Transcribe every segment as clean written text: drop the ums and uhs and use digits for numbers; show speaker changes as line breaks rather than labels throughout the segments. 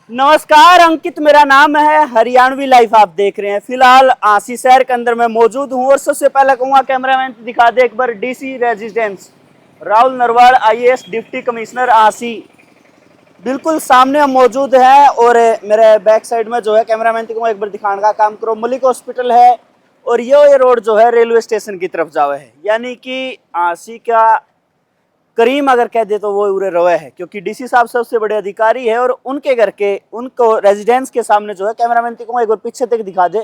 नमस्कार अंकित, मेरा नाम है। हरियाणवी लाइफ आप देख रहे हैं। फिलहाल आसी शहर के अंदर मैं मौजूद हूँ और सबसे पहले कहूँगा कैमरामैन दिखा दे एक बार DC residence Rahul Narwal IAS deputy commissioner आसी। बिल्कुल सामने हम मौजूद हैं और मेरे बैक साइड में जो है कैमरामैन को एक बार दिखाने का काम करो। मलिक हॉस्पिटल है और ये रोड जो है रेलवे स्टेशन की तरफ जावे है, यानी कि आसी का करीम अगर कह दे तो वो उरे रवे है, क्योंकि डीसी साहब सबसे बड़े अधिकारी है और उनके घर के उनको रेजिडेंस के सामने जो है कैमरामैन को एक बार पीछे तक दिखा दे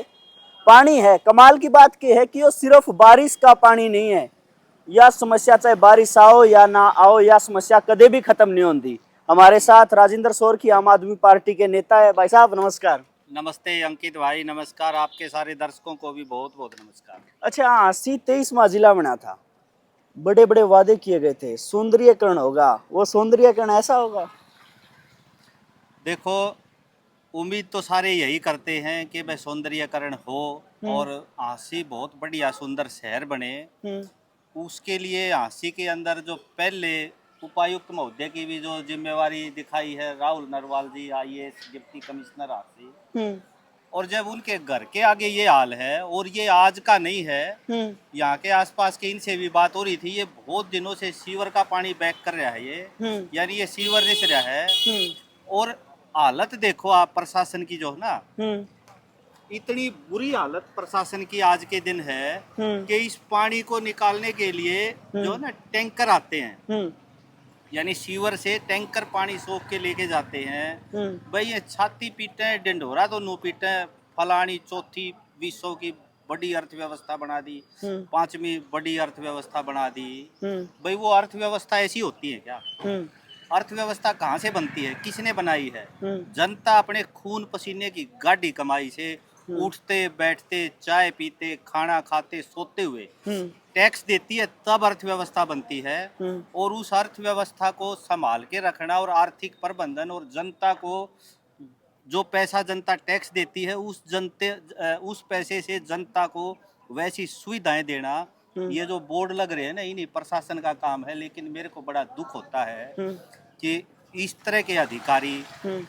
पानी है। कमाल की बात की है कि वो सिर्फ बारिश का पानी नहीं है। यह समस्या चाहे बारिश आओ या ना आओ, यह समस्या कदे भी खत्म नहीं होती। हमारे साथ राजेंद्र सोरखी आम आदमी पार्टी के नेता है। भाई साहब नमस्कार।
नमस्ते अंकित भाई, नमस्कार। आपके सारे दर्शकों को भी बहुत बहुत नमस्कार।
अच्छा, 80-23 जिला बना था, बड़े बड़े वादे किए गए थे, सौंदर्यकरण होगा, वो सौंदर्यकरण ऐसा होगा?
देखो, उम्मीद तो सारे यही करते हैं कि भाई सौंदर्यकरण हो और हांसी बहुत बढ़िया सुंदर शहर बने। उसके लिए हांसी के अंदर जो पहले उपायुक्त महोदय की भी जो जिम्मेवारी दिखाई है, राहुल नरवाल जी आईएएस डिप्टी कमिश्नर हांसी, और जब उनके घर के आगे ये हाल है, और ये आज का नहीं है, यहाँ के आसपास के इनसे भी बात हो रही थी, ये बहुत दिनों से सीवर का पानी बैक कर रहा है ये, यानी ये सीवर रिस रहा है। और हालत देखो आप प्रशासन की जो है ना, इतनी बुरी हालत प्रशासन की आज के दिन है कि इस पानी को निकालने के लिए जो है ना टैंकर आते हैं, यानी सीवर से टैंकर पानी सोख के लेके जाते हैं। भाई ये छाती पीटे, डिंडोरा तो नू पीटे, फलानी चौथी विश्व की बड़ी अर्थव्यवस्था बना दी, पांचवी बड़ी अर्थव्यवस्था बना दी। भाई वो अर्थव्यवस्था ऐसी होती है क्या? अर्थव्यवस्था कहाँ से बनती है, किसने बनाई है? जनता अपने खून पसीने की गाढ़ी कमाई से उठते बैठते चाय पीते खाना खाते सोते हुए टैक्स देती है, तब अर्थव्यवस्था बनती है। और उस अर्थव्यवस्था को संभाल के रखना और आर्थिक प्रबंधन और जनता को जो पैसा जनता टैक्स देती है उस पैसे से जनता को वैसी सुविधाएं देना, ये जो बोर्ड लग रहे हैं ना, इन्हीं प्रशासन का काम है। लेकिन मेरे को बड़ा दुख होता है कि इस तरह के अधिकारी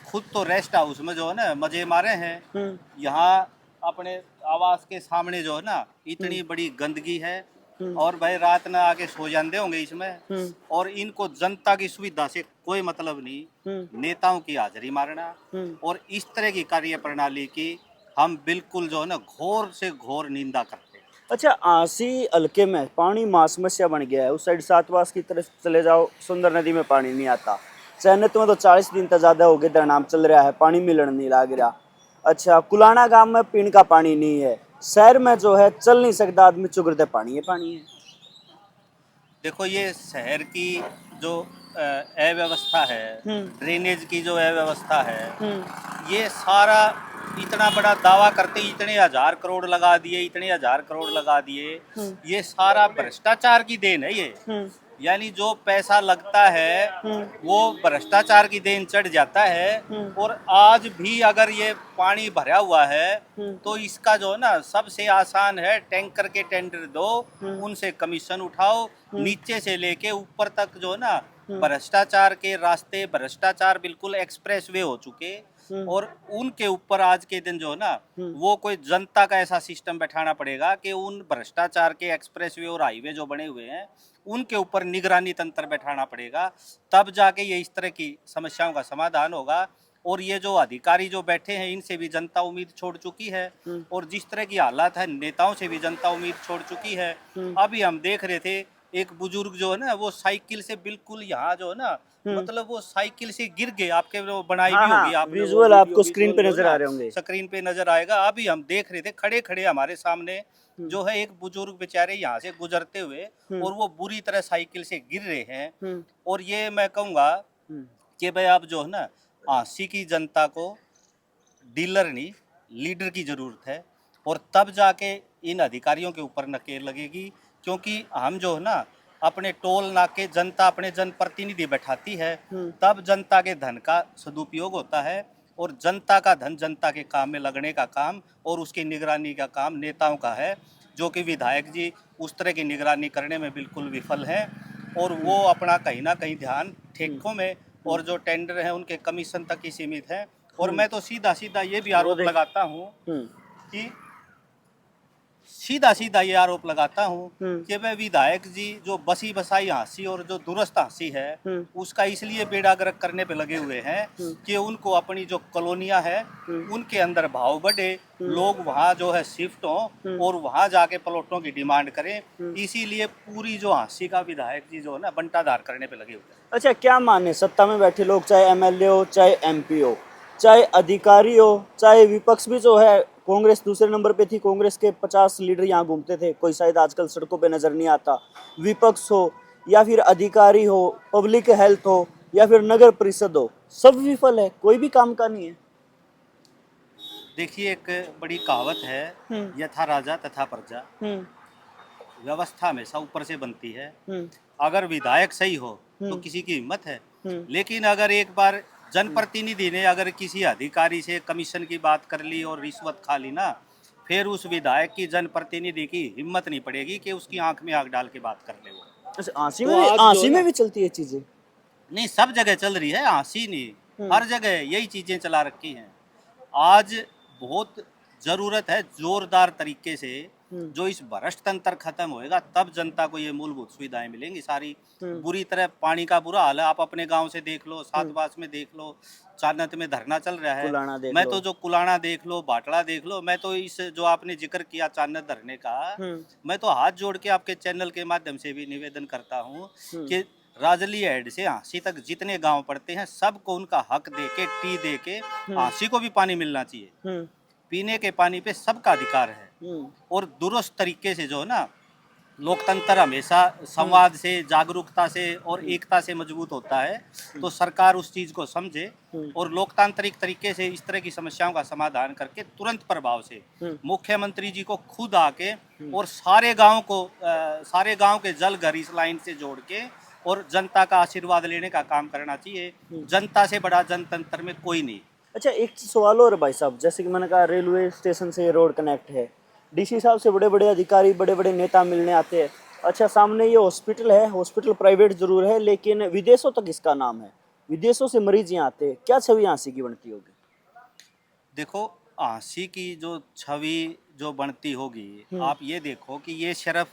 खुद तो रेस्ट हाउस में जो है ना मजे मारे हैं, यहाँ अपने आवास के सामने जो है ना इतनी बड़ी गंदगी है, और भाई रात ना आके सो जाते होंगे इसमें। और इनको जनता की सुविधा से कोई मतलब नहीं, नेताओं की हाजिरी मारना। और इस तरह की कार्य प्रणाली की हम बिल्कुल जो है ना घोर से घोर निंदा करते हैं।
अच्छा, आसी हल्के में पानी मां समस्या बन गया है। उस साइड सातवास की तरफ चले जाओ, सुंदर नदी में पानी नहीं आता। चैनत में तो 40 दिन तक ज्यादा हो गए दरनाम चल रहा है, पानी मिलन नहीं लग रहा। अच्छा, कुलाना गांव में पीने का पानी नहीं है। शहर में जो है चल नहीं सकता आदमी, चुगरते पानी है।
देखो, ये शहर की जो अव्यवस्था है, ड्रेनेज की जो अव्यवस्था है, ये सारा इतना बड़ा दावा करते इतने हजार करोड़ लगा दिए, इतने हजार करोड़ लगा दिए, ये सारा भ्रष्टाचार की देन है ये। यानी जो पैसा लगता है वो भ्रष्टाचार की देन चढ़ जाता है। और आज भी अगर ये पानी भरा हुआ है तो इसका जो है ना सबसे आसान है, टैंकर के टेंडर दो, उनसे कमीशन उठाओ, नीचे से लेके ऊपर तक जो है ना भ्रष्टाचार के रास्ते, भ्रष्टाचार बिल्कुल एक्सप्रेस वे हो चुके। और उनके ऊपर आज के दिन जो है ना वो कोई जनता का ऐसा सिस्टम बैठाना पड़ेगा कि उन भ्रष्टाचार के एक्सप्रेस वे और हाईवे जो बने हुए हैं उनके ऊपर निगरानी तंत्र बैठाना पड़ेगा, तब जाके ये इस तरह की समस्याओं का समाधान होगा। और ये जो अधिकारी जो बैठे हैं इनसे भी जनता उम्मीद छोड़ चुकी है, और जिस तरह की हालात है नेताओं से भी जनता उम्मीद छोड़ चुकी है। अभी हम देख रहे थे एक बुजुर्ग जो है ना वो साइकिल से बिल्कुल यहाँ जो है ना, मतलब वो साइकिल से गिर गए। आपके वो बनाई भी होगी आपने, वो
विजुअल
वीडियो
आपको स्क्रीन
विजुअल
पे
जो है
नजर आ
ना
रहे होंगे।
स्क्रीन पे नजर आएगा। अभी हम देख रहे थे खड़े खड़े हमारे सामने जो है एक बुजुर्ग बेचारे यहाँ से गुजरते हुए, और वो बुरी तरह साइकिल से गिर रहे हैं। और ये मैं कहूँगा कि भाई अब जो है ना आसी की जनता को डीलर नहीं लीडर की ज़रूरत है, और तब जाके इन अधिकारियों के ऊपर नकेल लगेगी। क्योंकि हम जो है ना अपने टोल नाके जनता अपने जनप्रतिनिधि बैठाती है, तब जनता के धन का सदुपयोग होता है, और जनता का धन जनता के काम में लगने का काम और उसकी निगरानी का काम नेताओं का है, जो कि विधायक जी उस तरह की निगरानी करने में बिल्कुल विफल हैं। और वो अपना कहीं ना कहीं ध्यान ठेकों में और जो टेंडर हैं उनके कमीशन तक ही सीमित है। और मैं तो सीधा सीधा ये भी आरोप लगाता हूँ कि सीधा सीधा ये आरोप लगाता हूँ कि वह विधायक जी जो बसी बसाई हाँसी और जो दुरुस्त हाँसी है उसका इसलिए बेड़ा गर्क करने पे लगे हुए हैं कि उनको अपनी जो कॉलोनियां है उनके अंदर भाव बढ़े, लोग वहाँ जो है शिफ्ट हों और वहाँ जाके प्लॉटों की डिमांड करें, इसीलिए पूरी जो हाँसी का विधायक जी जो है ना बंटाधार करने पे लगे हुए हैं।
अच्छा, क्या माने सत्ता में बैठे लोग, चाहे एमएलए हो, चाहे एमपी हो, चाहे अधिकारी हो, चाहे विपक्ष भी जो है, कांग्रेस दूसरे नंबर पे थी, कांग्रेस के 50 लीडर यहाँ घूमते थे, कोई शायद आजकल सड़कों पे नजर नहीं आता। विपक्ष हो या फिर अधिकारी हो, पब्लिक हेल्थ हो या फिर नगर परिषद हो, सब विफल है, कोई भी काम का नहीं है।
देखिए, एक बड़ी कहावत है, यथा राजा तथा प्रजा। व्यवस्था हमेशा ऊपर से बनती है। अगर विधायक सही हो तो किसी की हिम्मत है, लेकिन अगर एक बार जनप्रतिनिधि ने अगर किसी अधिकारी से कमीशन की बात कर ली और रिश्वत खा ली ना, फिर उस विधायक की जनप्रतिनिधि की हिम्मत नहीं पड़ेगी कि उसकी आंख में आग डाल के बात कर ले वो।
अच्छा, आंसी
तो
में भी,
आज जो
आंसी
है
में भी चलती है चीजें।
नहीं, सब जगह चल रही है, हंसी नहीं, हर जगह यही चीजें चला रखी हैं। आज बहुत जरूरत है जोरदार तरीके से, जो इस भ्रष्ट तंत्र खत्म होएगा तब जनता को ये मूलभूत सुविधाएं मिलेंगी सारी। बुरी तरह पानी का बुरा हाल है, आप अपने गांव से देख लो, सातबास में देख लो, चानत में धरना चल रहा है।
कुलाणा देख
मैं
लो।
तो जो कुलाणा देख लो, बाटला देख लो, मैं तो इस जो आपने जिक्र किया चानत धरने का, मैं तो हाथ जोड़ के आपके चैनल के माध्यम से भी निवेदन करता हूँ कि राजली हेड से हाँसी तक जितने गांव पड़ते हैं सबको उनका हक दे के, टी दे के, हाँसी को भी पानी मिलना चाहिए। पीने के पानी पे सबका अधिकार है। और दुरुस्त तरीके से जो है ना, लोकतंत्र हमेशा संवाद से, जागरूकता से और एकता से मजबूत होता है। तो सरकार उस चीज को समझे और लोकतांत्रिक तरीके से इस तरह की समस्याओं का समाधान करके तुरंत प्रभाव से मुख्यमंत्री जी को खुद आके और सारे गांव के जल घर इस लाइन से जोड़ के और जनता का आशीर्वाद लेने का काम करना चाहिए। जनता से बड़ा जनतंत्र में कोई नहीं।
अच्छा, एक सवाल और है भाई साहब, जैसे कि मैंने कहा रेलवे स्टेशन से रोड कनेक्ट है, डीसी साहब से बड़े बड़े अधिकारी, बड़े बड़े नेता मिलने आते हैं। अच्छा, सामने ये हॉस्पिटल है, हॉस्पिटल प्राइवेट जरूर है लेकिन विदेशों तक इसका नाम है, विदेशों से मरीज यहाँ आते हैं, क्या छवि यहाँ की बनती होगी?
देखो, हाँसी की जो छवि जो बनती होगी, आप ये देखो कि ये सिर्फ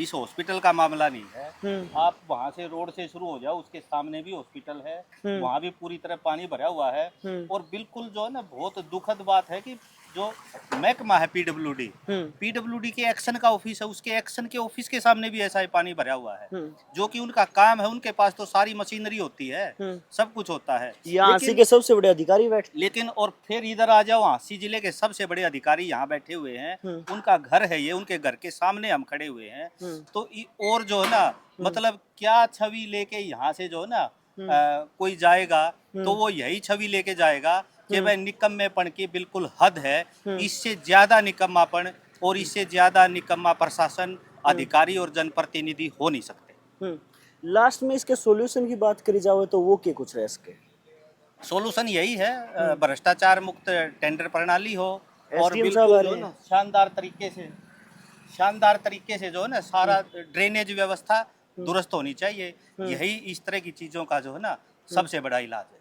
इस हॉस्पिटल का मामला नहीं है। आप वहाँ से रोड से शुरू हो जाओ, उसके सामने भी हॉस्पिटल है, वहाँ भी पूरी तरह पानी भरा हुआ है। और बिल्कुल जो है ना, बहुत दुखद बात है कि जो महकमा है पीडब्ल्यूडी के एक्शन का ऑफिस है, उसके एक्शन के ऑफिस के सामने भी ऐसा ही पानी भरा हुआ है, जो कि उनका काम है। उनके पास तो सारी मशीनरी होती है, सब कुछ होता है।
यहाँ हाँसी के सबसे बड़े अधिकारी बैठे,
लेकिन और फिर इधर आ जाओ, हाँसी जिले के सबसे बड़े अधिकारी यहाँ बैठे हुए हैं, उनका घर है ये, उनके घर के सामने हम खड़े हुए हैं। तो और जो है ना, मतलब क्या छवि लेके यहाँ से जो है ना कोई जाएगा तो वो यही छवि लेके जाएगा कि भाई निकम्मेपन की बिल्कुल हद है। इससे ज्यादा निकम्मापन और इससे ज्यादा निकम्मा प्रशासन, अधिकारी और जनप्रतिनिधि हो नहीं सकते।
लास्ट में इसके सॉल्यूशन की बात करी जाए तो वो क्या कुछ है इसके?
सॉल्यूशन यही है, भ्रष्टाचार मुक्त टेंडर प्रणाली हो और
SDM
बिल्कुल
साहब आ
जो
रहे
है ना
हैं।
शानदार तरीके से जो है ना सारा ड्रेनेज व्यवस्था दुरुस्त होनी चाहिए। यही इस तरह की चीजों का जो है ना सबसे बड़ा इलाज है।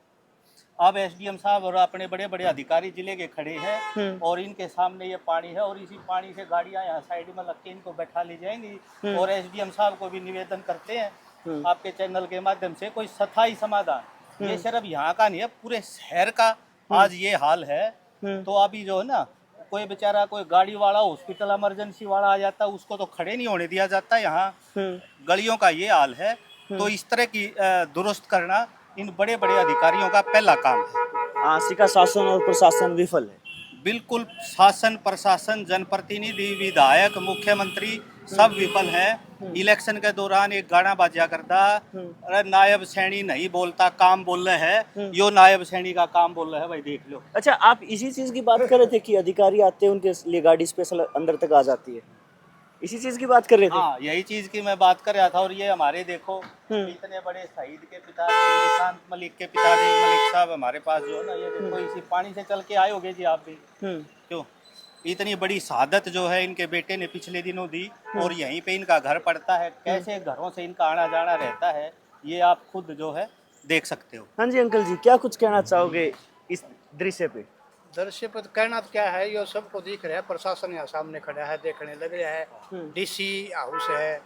अब एसडीएम साहब और अपने बड़े बड़े अधिकारी जिले के खड़े हैं और इनके सामने ये पानी है और इसी पानी से गाड़ियां यहाँ साइड में लग के इनको बैठा ली जाएंगी। और एसडीएम साहब को भी निवेदन करते हैं आपके चैनल के माध्यम से, कोई स्थायी समाधान, ये सिर्फ यहाँ का नहीं है, पूरे शहर का आज ये हाल है। तो अभी जो है ना, कोई बेचारा कोई गाड़ी वाला, हॉस्पिटल इमरजेंसी वाला आ जाता है, उसको तो खड़े नहीं होने दिया जाता। यहाँ गलियों का ये हाल है। तो इस तरह की दुरुस्त करना इन बड़े बड़े अधिकारियों का पहला काम है।
हाँसी का शासन और प्रशासन विफल है।
बिल्कुल, शासन, प्रशासन, जनप्रतिनिधि, विधायक, मुख्यमंत्री सब विफल हैं। इलेक्शन के दौरान एक गाना बाजा करता, अरे नायब सैनी नहीं बोलता, काम बोल रहे हैं, यो नायब सैनी का काम बोल रहे हैं, भाई देख लो।
अच्छा, आप इसी चीज की बात कर रहे थे कि अधिकारी आते हैं उनके लिए गाड़ी स्पेशल अंदर तक आ जाती है, इसी चीज की बात कर रहे थे?
हाँ, यही चीज की मैं बात कर रहा था। और ये हमारे देखो इतने बड़े शहीद के पिताजी, निशांत मलिक के पिताजी मलिक साहब हमारे पास जो है ना, ये देखो इसी पानी से चल के आए होगे जी आप भी। क्यों इतनी बड़ी शहादत जो है इनके बेटे ने पिछले दिनों दी और यहीं पे इनका घर पड़ता है, कैसे घरों से इनका आना जाना रहता है, ये आप खुद जो है देख सकते हो।
हाँ जी अंकल जी, क्या कुछ कहना चाहोगे इस दृश्य पे?
दृश्य पर कहना तो क्या है, ये सबको दिख रहा है, प्रशासन यहाँ सामने खड़ा है, देखने लग रहा है। डीसी हाउस है,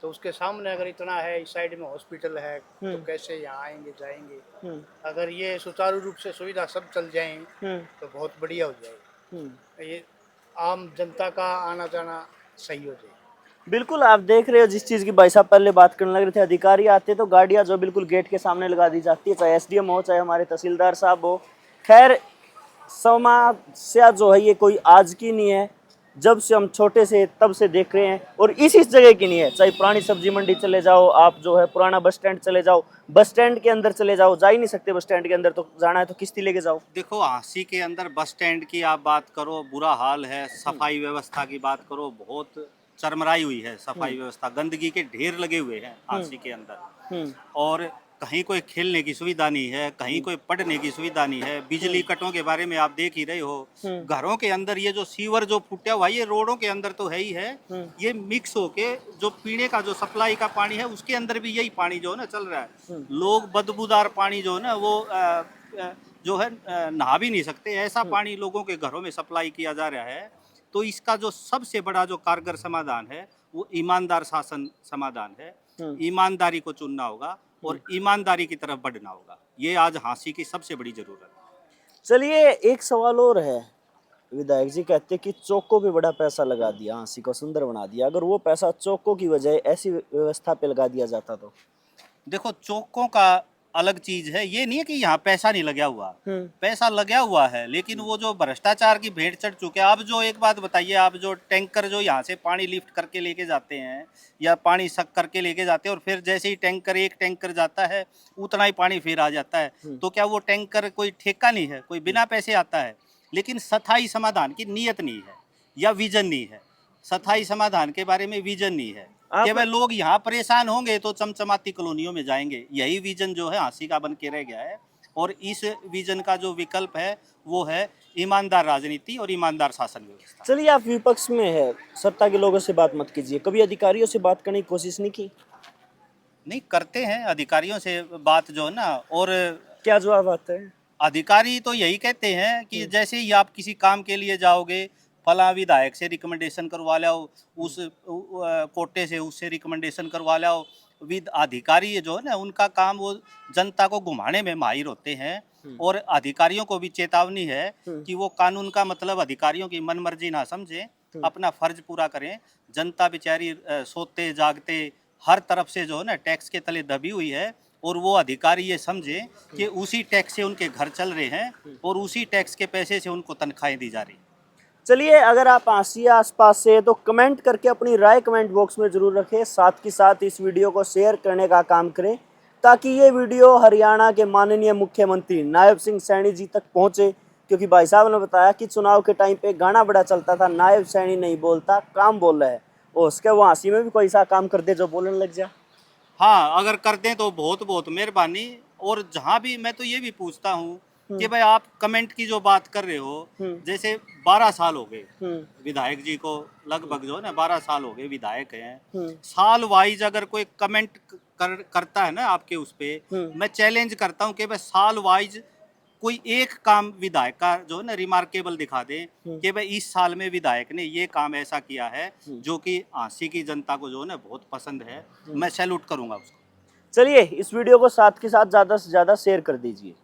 तो उसके सामने अगर इतना है, इस साइड में हॉस्पिटल है, तो कैसे यहाँ आएंगे जाएंगे। अगर ये सुचारू रूप से सुविधा सब चल जाए तो बहुत बढ़िया हो जाएगी। ये आम जनता का आना जाना सही हो जाए।
बिल्कुल, आप देख रहे हो जिस चीज़ की भाई साहब पहले बात करने लग रहे थे, अधिकारी आते तो गाड़ियाँ जो बिल्कुल गेट के सामने लगा दी जाती है, चाहे एसडीएम हो चाहे हमारे तहसीलदार साहब हो। खैर, समस्या जो है ये कोई आज की नहीं है, जब से हम छोटे से तब से देख रहे हैं, और इस जगह की नहीं है। चाहे पुरानी सब्जी मंडी चले जाओ, आप जो है पुराना बस स्टैंड चले जाओ, बस स्टैंड के अंदर चले जाओ, जा ही नहीं सकते बस स्टैंड के अंदर, तो जाना है तो किश्ती लेके जाओ।
देखो, हांसी के अंदर बस स्टैंड की आप बात करो, बुरा हाल है। सफाई व्यवस्था की बात करो, बहुत चरमराई हुई है सफाई व्यवस्था। गंदगी के ढेर लगे हुए हैं हांसी के अंदर, और कहीं कोई खेलने की सुविधा नहीं है, कहीं कोई पढ़ने की सुविधा नहीं है। बिजली कटों के बारे में आप देख ही रहे हो। घरों के अंदर ये जो सीवर जो फूटा हुआ, ये रोडों के अंदर तो है ही है, ये मिक्स होके जो पीने का जो सप्लाई का पानी है, उसके अंदर भी यही पानी जो है ना चल रहा है। लोग बदबूदार पानी जो है ना वो जो है नहा भी नहीं सकते, ऐसा पानी लोगों के घरों में सप्लाई किया जा रहा है। तो इसका जो सबसे बड़ा जो कारगर समाधान है वो ईमानदार शासन समाधान है। ईमानदारी को चुनना होगा और ईमानदारी की तरफ बढ़ना होगा। ये आज हांसी की सबसे बड़ी जरूरत है।
चलिए, एक सवाल और है। विधायक जी कहते हैं कि चौकों पे बड़ा पैसा लगा दिया, हांसी को सुंदर बना दिया। अगर वो पैसा चौकों की बजाय ऐसी व्यवस्था पे लगा दिया जाता तो?
देखो, चौकों का अलग चीज है, ये नहीं है कि यहाँ पैसा नहीं लगा हुआ, पैसा लगा हुआ है, लेकिन वो जो भ्रष्टाचार की भेंट चढ़ चुके हैं। आप जो एक बात बताइए, आप जो टैंकर जो यहाँ से पानी लिफ्ट करके लेके जाते हैं या पानी सक करके लेके जाते हैं, और फिर जैसे ही टैंकर एक टैंकर जाता है उतना ही पानी फिर आ जाता है, तो क्या वो टैंकर कोई ठेका नहीं है, कोई बिना पैसे आता है? लेकिन स्थायी समाधान की नीयत नहीं है या विजन नहीं है। स्थायी समाधान के बारे में विजन नहीं है कि भाई लोग यहाँ परेशान होंगे तो चमचमाती कॉलोनियों में जाएंगे। यही विजन जो है हांसी का बन के रह गया है, और इस विजन का जो विकल्प है वो है ईमानदार राजनीति और ईमानदार शासन व्यवस्था।
चलिए, आप विपक्ष में है, सत्ता के लोगों से बात मत कीजिए, कभी अधिकारियों से बात करने की कोशिश नहीं की?
नहीं, करते हैं अधिकारियों से बात जो है ना, और
क्या जवाब आता है?
अधिकारी तो यही कहते हैं कि जैसे ही आप किसी काम के लिए जाओगे, फला विधायक से रिकमेंडेशन करवा लाओ, उस कोटे से उससे रिकमेंडेशन करवा लाओ। विद अधिकारी जो है ना, उनका काम वो जनता को घुमाने में माहिर होते हैं। और अधिकारियों को भी चेतावनी है कि वो कानून का मतलब अधिकारियों की मनमर्जी ना समझें, अपना फर्ज पूरा करें। जनता बेचारी सोते जागते हर तरफ से जो है ना टैक्स के तले दबी हुई है, और वो अधिकारी ये समझे कि उसी टैक्स से उनके घर चल रहे हैं और उसी टैक्स के पैसे से उनको तनख्वाहें दी जा रही।
चलिए, अगर आप हांसी आसपास से तो कमेंट करके अपनी राय कमेंट बॉक्स में जरूर रखें। साथ ही साथ इस वीडियो को शेयर करने का काम करें, ताकि ये वीडियो हरियाणा के माननीय मुख्यमंत्री नायब सिंह सैनी जी तक पहुंचे। क्योंकि भाई साहब ने बताया कि चुनाव के टाइम पे गाना बड़ा चलता था, नायब सैनी नहीं बोलता, काम बोल रहा है। और उसके वो हांसी में भी कोई सा काम कर दे जो बोलने लग जा।
हाँ, अगर कर दें तो बहुत बहुत मेहरबानी। और जहाँ भी मैं तो ये भी पूछता हूँ कि भाई आप कमेंट की जो बात कर रहे हो, जैसे 12 साल हो गए विधायक जी को, लगभग जो है ना 12 साल हो गए विधायक हैं। साल वाइज अगर कोई कमेंट करता है ना आपके उस पे, मैं चैलेंज करता हूँ कि भाई साल वाइज कोई एक काम विधायक का जो है ना रिमार्केबल दिखा दे कि भाई इस साल में विधायक ने ये काम ऐसा किया है जो कि हांसी की जनता को जो है ना बहुत पसंद है। मैं सैल्यूट करूंगा उसको।
चलिए, इस वीडियो को साथ के साथ ज़्यादा से ज़्यादा शेयर कर दीजिए।